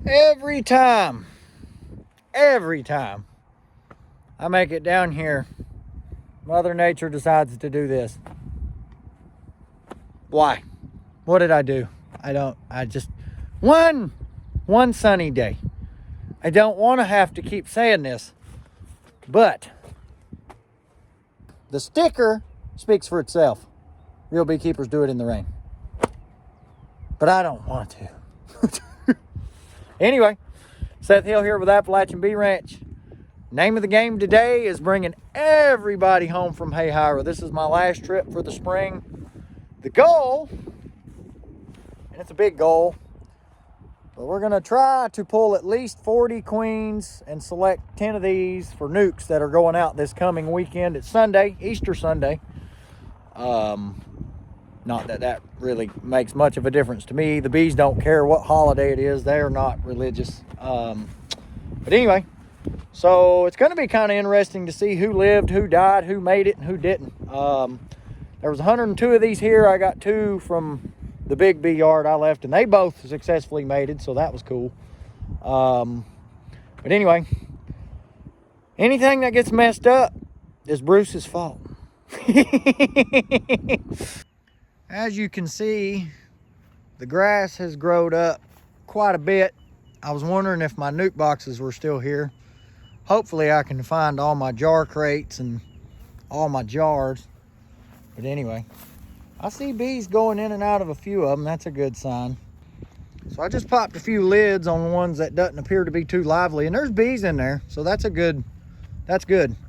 Every time I make it down here, Mother Nature decides to do this. Why? What did I do? I just, one sunny day. I don't want to have to keep saying this, but the sticker speaks for itself. Real beekeepers do it in the rain. But I don't want to. Anyway, Seth Hill here with Appalachian Bee Ranch. Name of the game today is bringing everybody home from Hahira. This is my last trip for the spring. The goal, and it's a big goal, but we're going to try to pull at least 40 queens and select 10 of these for nukes that are going out this coming weekend. It's Sunday, Easter Sunday. Not that that really makes much of a difference to me. The bees don't care what holiday it is. They're not religious. But anyway, so it's going to be kind of interesting to see who lived, who died, who made it, and who didn't. There was 102 of these here. I got 2 from the big bee yard I left, and they both successfully mated, so that was cool. But anyway, anything that gets messed up is Bruce's fault. As you can see, the grass has grown up quite a bit. I was wondering if my nuke boxes were still here. Hopefully I can find all my jar crates and all my jars. But anyway, I see bees going in and out of a few of them. That's a good sign. So I just popped a few lids on ones that doesn't appear to be too lively, and there's bees in there, so that's good.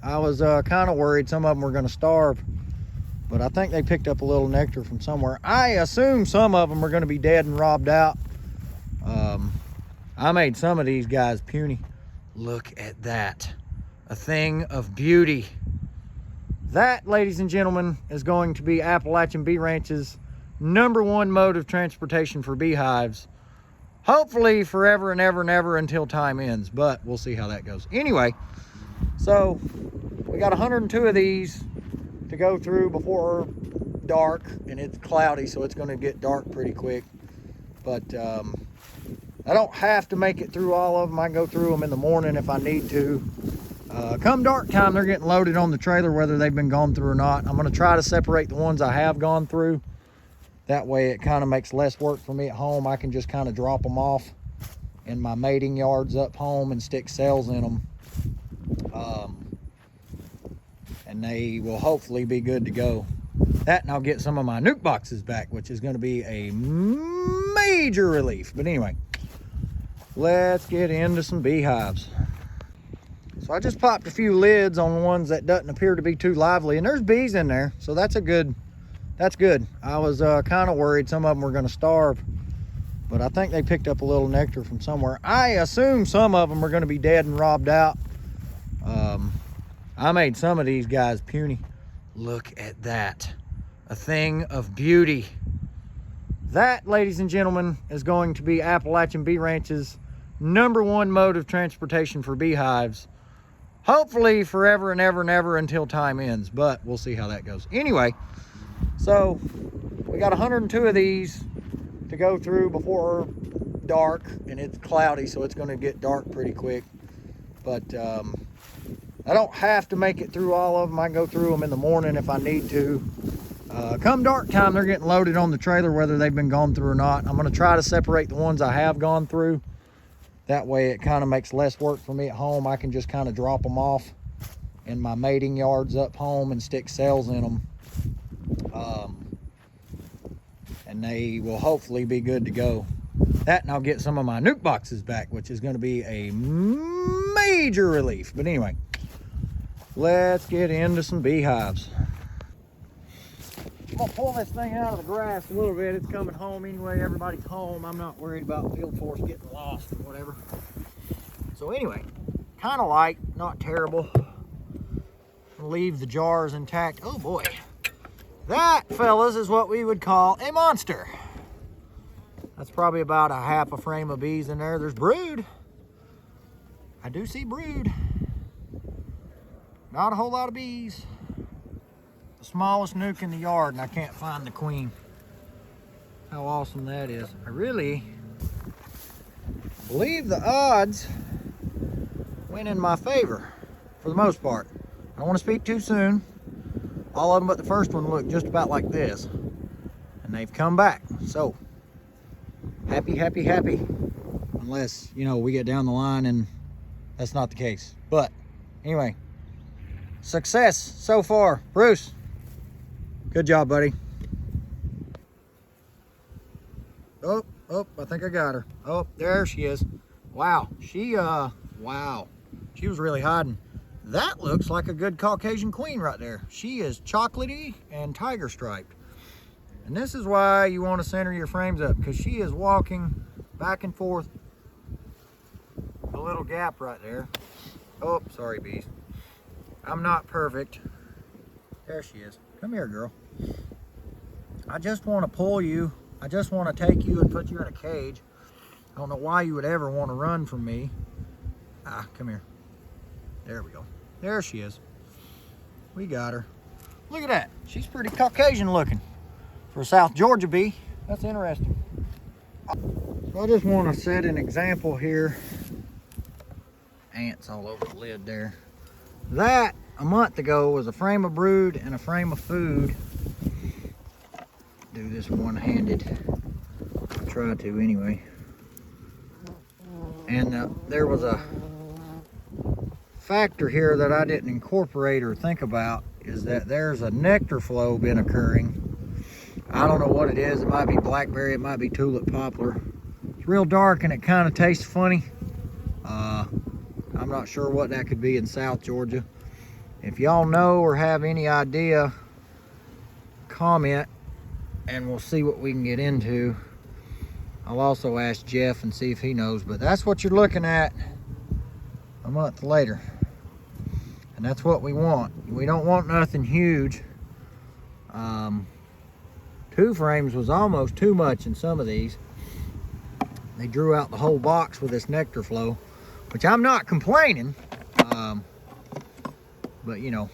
I was kind of worried some of them were going to starve, but I think they picked up a little nectar from somewhere. I assume some of them are going to be dead and robbed out. I made some of these guys puny. Look at that. A thing of beauty. That, ladies and gentlemen, is going to be Appalachian Bee Ranch's #1 mode of transportation for beehives. Hopefully forever and ever and ever until time ends, but we'll see how that goes. Anyway, so we got 102 of these to go through before dark, and it's cloudy, so it's going to get dark pretty quick. But I don't have to make it through all of them. I can go through them in the morning if I need to. Come dark time, they're getting loaded on the trailer, whether they've been gone through or not. I'm going to try to separate the ones I have gone through. That way it kind of makes less work for me at home. I can just kind of drop them off in my mating yards up home and stick cells in them. And they will hopefully be good to go. That, and I'll get some of my nuke boxes back, which is going to be a major relief. But anyway, let's get into some beehives. So I just popped a few lids on ones that doesn't appear to be too lively, and there's bees in there, so that's good. I was kind of worried some of them were going to starve, but I think they picked up a little nectar from somewhere. I assume some of them are going to be dead and robbed out. I made some of these guys puny. Look at that. A thing of beauty. That, ladies and gentlemen, is going to be Appalachian Bee Ranch's #1 mode of transportation for beehives. Hopefully forever and ever and ever until time ends, but we'll see how that goes. Anyway, so we got 102 of these to go through before dark, and it's cloudy, so it's going to get dark pretty quick. But I don't have to make it through all of them. I can go through them in the morning if I need to. Come dark time, they're getting loaded on the trailer, whether they've been gone through or not. I'm going to try to separate the ones I have gone through. That way it kind of makes less work for me at home. I can just kind of drop them off in my mating yards up home and stick cells in them. And they will hopefully be good to go. That, and I'll get some of my nuke boxes back, which is going to be a major relief. But anyway, let's get into some beehives. I'm gonna pull this thing out of the grass a little bit. It's coming home anyway. Everybody's home. I'm not worried about field force getting lost or whatever. So anyway, kind of light, not terrible. Leave the jars intact. Oh boy. That, fellas, is what we would call a monster. That's probably about a half a frame of bees in there. There's brood. I do see brood. Not a whole lot of bees. The smallest nuke in the yard, and I can't find the queen. How awesome that is. I really believe the odds went in my favor for the most part. I don't want to speak too soon. All of them but the first one look just about like this, and they've come back. So happy, happy, happy. Unless, you know, we get down the line and that's not the case. But anyway, success so far. Bruce, good job, buddy. Oh, I think I got her. Oh, there she is. Wow, she was really hiding. That looks like a good Caucasian queen right there. She is chocolatey and tiger striped. And this is why you want to center your frames up, because she is walking back and forth. A little gap right there. Oh, sorry, bees. I'm not perfect. There she is. Come here, girl. I just want to pull you. I just want to take you and put you in a cage. I don't know why you would ever want to run from me. Ah, come here. There we go. There she is. We got her. Look at that. She's pretty Caucasian looking for a South Georgia bee. That's interesting. So I just want to set an example here. Ants all over the lid there. That, a month ago, was a frame of brood and a frame of food. Do this one-handed. I'll try to anyway. And there was a factor here that I didn't incorporate or think about, is that there's a nectar flow been occurring. I don't know what it is. It might be blackberry, it might be tulip poplar. It's real dark and it kind of tastes funny. I'm not sure what that could be in South Georgia. If y'all know or have any idea, comment and we'll see what we can get into. I'll also ask Jeff and see if he knows, but that's what you're looking at a month later. And that's what we want. We don't want nothing huge. 2 frames was almost too much in some of these. They drew out the whole box with this nectar flow, which I'm not complaining. But you know,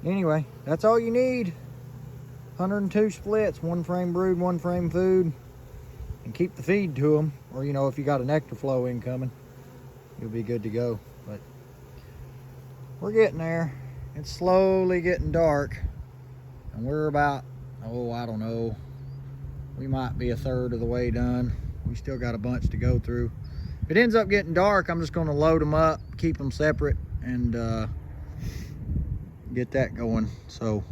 anyway, that's all you need. 102 splits, 1 frame brood, 1 frame food, and keep the feed to them. Or you know, if you got a nectar flow incoming, you'll be good to go. But we're getting there. It's slowly getting dark, and we're about, oh, I don't know, we might be 1/3 of the way done. We still got a bunch to go through. If it ends up getting dark, I'm just going to load them up, keep them separate, and get that going. So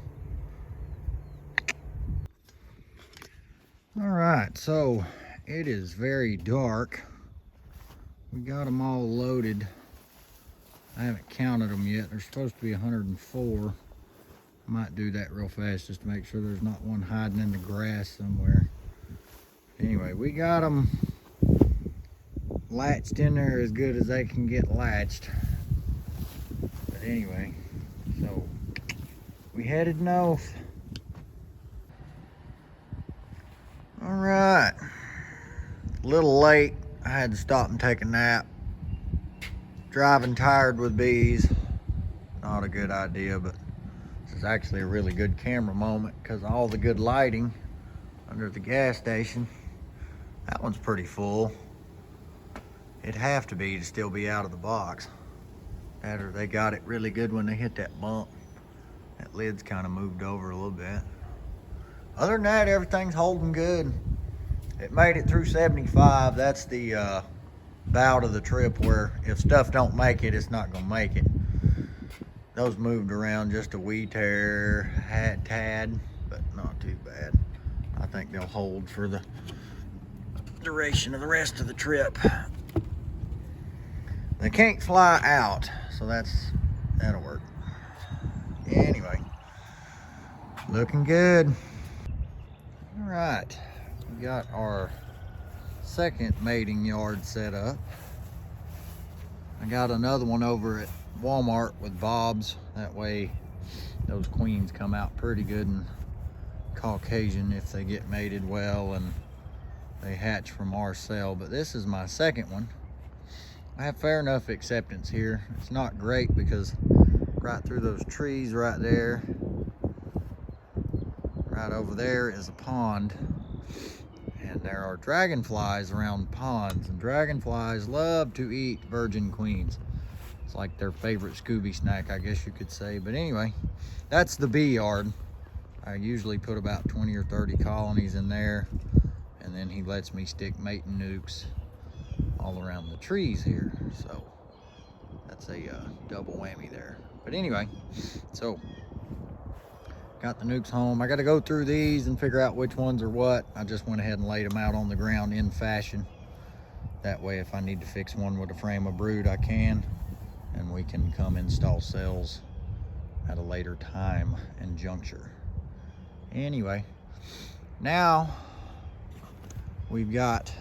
all right, so it is very dark. We got them all loaded. I haven't counted them yet. There's supposed to be 104. I might do that real fast just to make sure there's not one hiding in the grass somewhere. Anyway, we got them latched in there as good as they can get latched. But anyway, so we headed north. All right, a little late. I had to stop and take a nap. Driving tired with bees, not a good idea, but this is actually a really good camera moment because of all the good lighting under the gas station. That one's pretty full. It'd have to be to still be out of the box. That or they got it really good when they hit that bump. That lid's kind of moved over a little bit. Other than that, everything's holding good. It made it through 75. That's the bout of the trip where if stuff don't make it, it's not gonna make it. Those moved around just a wee tear, tad, but not too bad. I think they'll hold for the duration of the rest of the trip. They can't fly out, so that'll work. Anyway, looking good. All right, we got our second mating yard set up. I got another one over at Walmart with bobs. That way those queens come out pretty good and Caucasian if they get mated well and they hatch from our cell. But this is my second one. I have fair enough acceptance here. It's not great because right through those trees right there, right over there is a pond. And there are dragonflies around ponds, and dragonflies love to eat virgin queens. It's like their favorite Scooby snack, I guess you could say. But anyway, that's the bee yard. I usually put about 20 or 30 colonies in there, and then he lets me stick mating nukes all around the trees here. So that's a double whammy there. But anyway, so got the nukes home. I got to go through these and figure out which ones are what. I just went ahead and laid them out on the ground in fashion. That way, if I need to fix one with a frame of brood, I can, and we can come install cells at a later time and juncture. Anyway, now we've got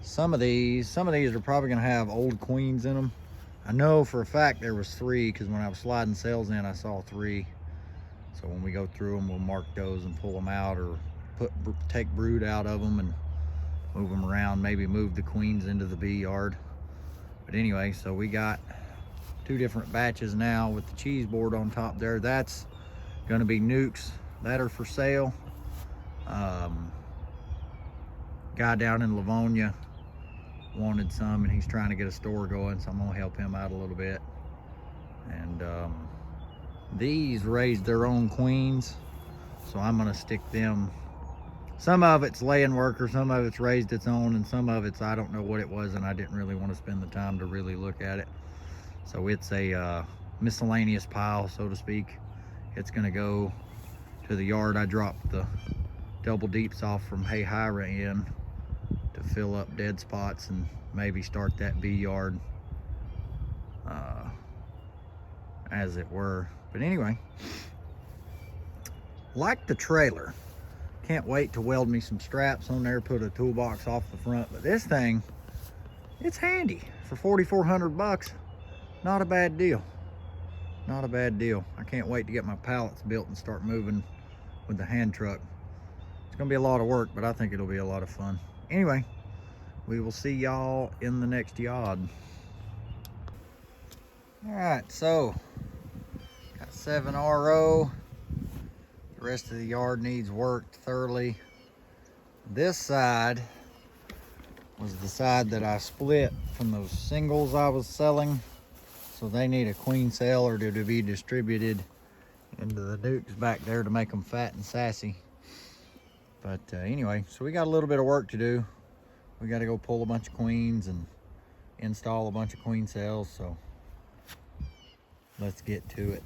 some of these. Some of these are probably going to have old queens in them. I know for a fact there was 3, because when I was sliding cells in, I saw 3. So when we go through them, we'll mark those and pull them out, or take brood out of them and move them around, maybe move the queens into the bee yard. But anyway, so we got 2 different batches now with the cheese board on top there. That's going to be nukes that are for sale. Guy down in Livonia wanted some, and he's trying to get a store going, so I'm going to help him out a little bit. And these raised their own queens, so I'm going to stick them. Some of it's laying worker, some of it's raised its own, and some of it's I don't know what it was, and I didn't really want to spend the time to really look at it. So it's a miscellaneous pile, so to speak. It's going to go to the yard. I dropped the double deeps off from Hahira in to fill up dead spots and maybe start that bee yard as it were. But anyway, like the trailer, can't wait to weld me some straps on there, put a toolbox off the front. But this thing, it's handy for 4,400 bucks. Not a bad deal. Not a bad deal. I can't wait to get my pallets built and start moving with the hand truck. It's gonna be a lot of work, but I think it'll be a lot of fun. Anyway, we will see y'all in the next yard. All right, so got 7 RO. The rest of the yard needs worked thoroughly. This side was the side that I split from those singles I was selling. So they need a queen cell or to be distributed into the nukes back there to make them fat and sassy. But anyway, so we got a little bit of work to do. We got to go pull a bunch of queens and install a bunch of queen cells. So let's get to it.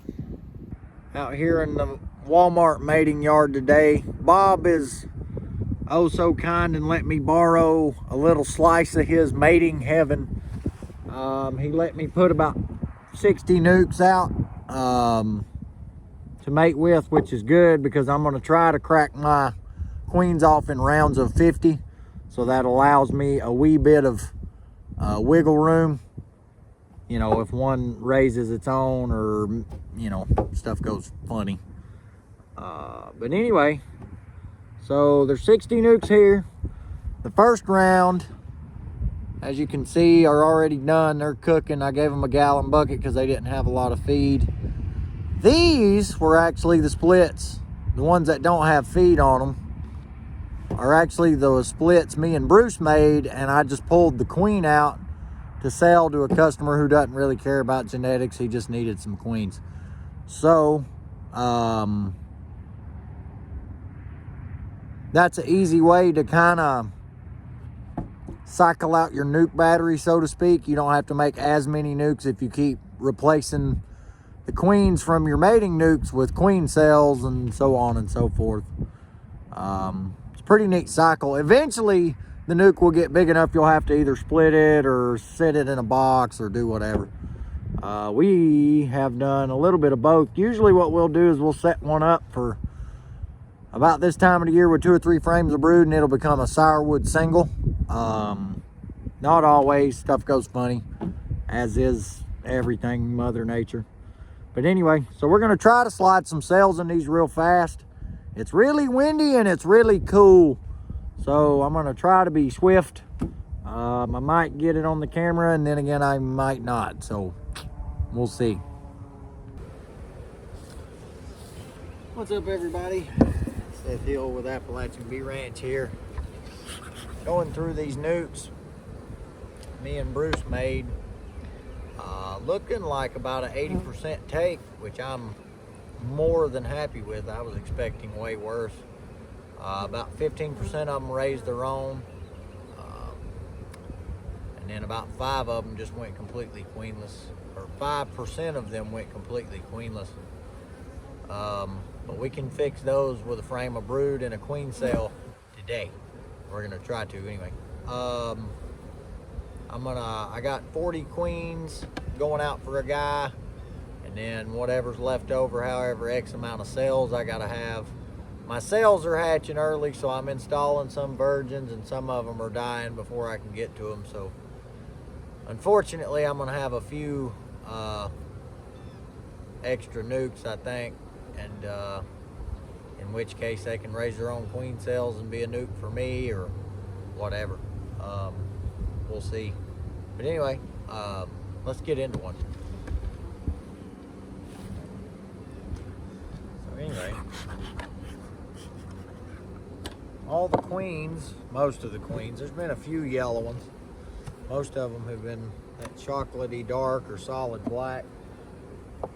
Out here in the Walmart mating yard today, Bob is oh so kind and let me borrow a little slice of his mating heaven. He let me put about 60 nukes out to mate with, which is good because I'm going to try to crack my queens off in rounds of 50. So that allows me a wee bit of wiggle room. You know, if one raises its own or, you know, stuff goes funny. But anyway, so there's 60 nukes here. The first round, as you can see, are already done. They're cooking. I gave them a gallon bucket because they didn't have a lot of feed. These were actually the splits. The ones that don't have feed on them are actually the splits me and Bruce made, and I just pulled the queen out to sell to a customer who doesn't really care about genetics. He just needed some queens. So, that's an easy way to kind of cycle out your nuke battery, so to speak. You don't have to make as many nukes if you keep replacing the queens from your mating nukes with queen cells and so on and so forth. It's a pretty neat cycle. Eventually, the nuke will get big enough you'll have to either split it or set it in a box or do whatever. We have done a little bit of both. Usually what we'll do is we'll set one up for about this time of the year with 2 or 3 frames of brood, and it'll become a sourwood single. Not always. Stuff goes funny, as is everything Mother Nature. But anyway, so we're going to try to slide some cells in these real fast. It's really windy and it's really cool. So I'm going to try to be swift. I might get it on the camera, and then again, I might not. So we'll see. What's up, everybody? Seth Hill with Appalachian Bee Ranch here. going through these nukes me and Bruce made, looking like about an 80% take, which I'm more than happy with. I was expecting way worse. About 15% of them raised their own, and then about 5 of them just went completely queenless, or 5% of them went completely queenless. But we can fix those with a frame of brood and a queen cell today. We're gonna try to anyway. I got 40 queens going out for a guy, and then whatever's left over, however X amount of cells I gotta have. My cells are hatching early, so I'm installing some virgins, and some of them are dying before I can get to them. So unfortunately, I'm gonna have a few extra nukes, I think, and in which case they can raise their own queen cells and be a nuke for me or whatever. We'll see. But anyway, let's get into one. So anyway, all the queens, most of the queens, there's been a few yellow ones. Most of them have been that chocolatey dark or solid black,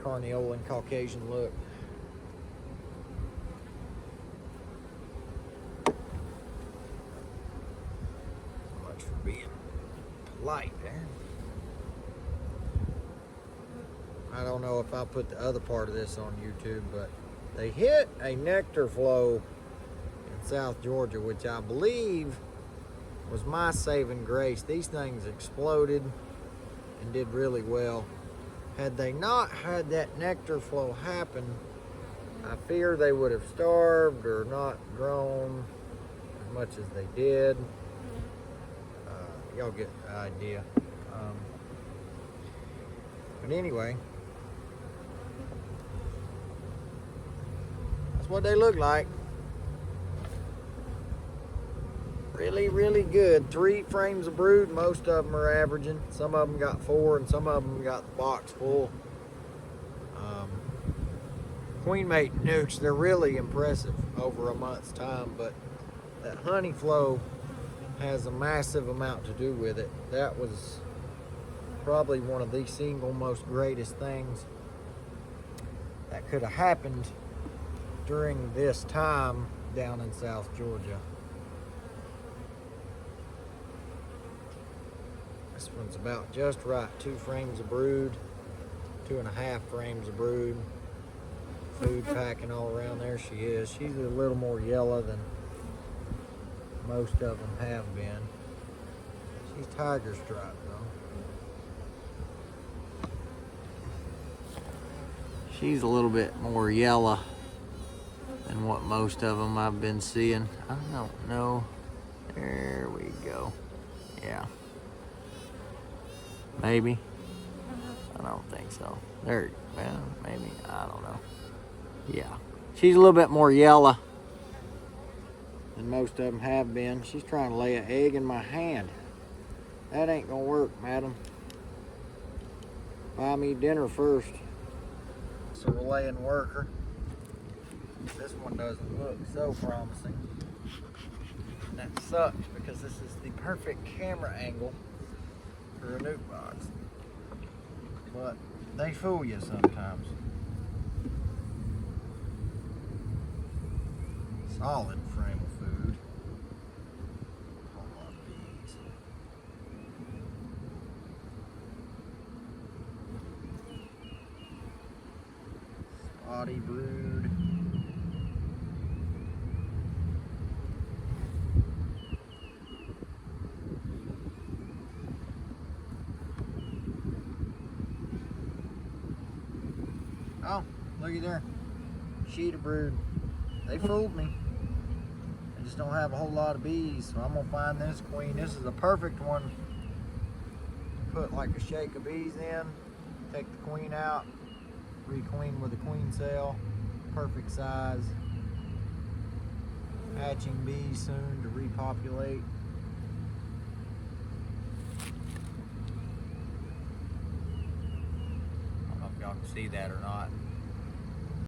Carniolan Caucasian look. So much for being polite there. I don't know if I'll put the other part of this on YouTube, but they hit a nectar flow in South Georgia, which I believe was my saving grace. These things exploded and did really well. Had they not had that nectar flow happen, I fear they would have starved or not grown as much as they did. Y'all get the idea. But anyway, that's what they look like. Really, really good. 3 frames of brood. Most of them are averaging. Some of them got 4, and some of them got the box full. Queen mate nukes, they're really impressive over a month's time, but that honey flow has a massive amount to do with it. That was probably one of the single most greatest things that could have happened during this time down in South Georgia. This one's about just right. 2 frames of brood, 2.5 frames of brood. Food packing all around. There she is. She's a little more yellow than most of them have been. She's tiger striped though. She's a little bit more yellow than what most of them I've been seeing. I don't know. There we go. Yeah. Maybe. I don't think so. There, well, maybe. I don't know. Yeah. She's a little bit more yellow than most of them have been. She's trying to lay an egg in my hand. That ain't gonna work, madam. Buy me dinner first. So we're laying worker. This one doesn't look so promising. And that sucks because this is the perfect camera angle for a nuke box. But they fool you sometimes. Solid frame of food. A whole lot of bees. Spotty brood. Oh, looky there. Sheet of brood. They fooled me. I just don't have a whole lot of bees, so I'm gonna find this queen. This is a perfect one to put like a shake of bees in, take the queen out, requeen with a queen cell, perfect size. Hatching bees soon to repopulate. I don't know if y'all can see that or not.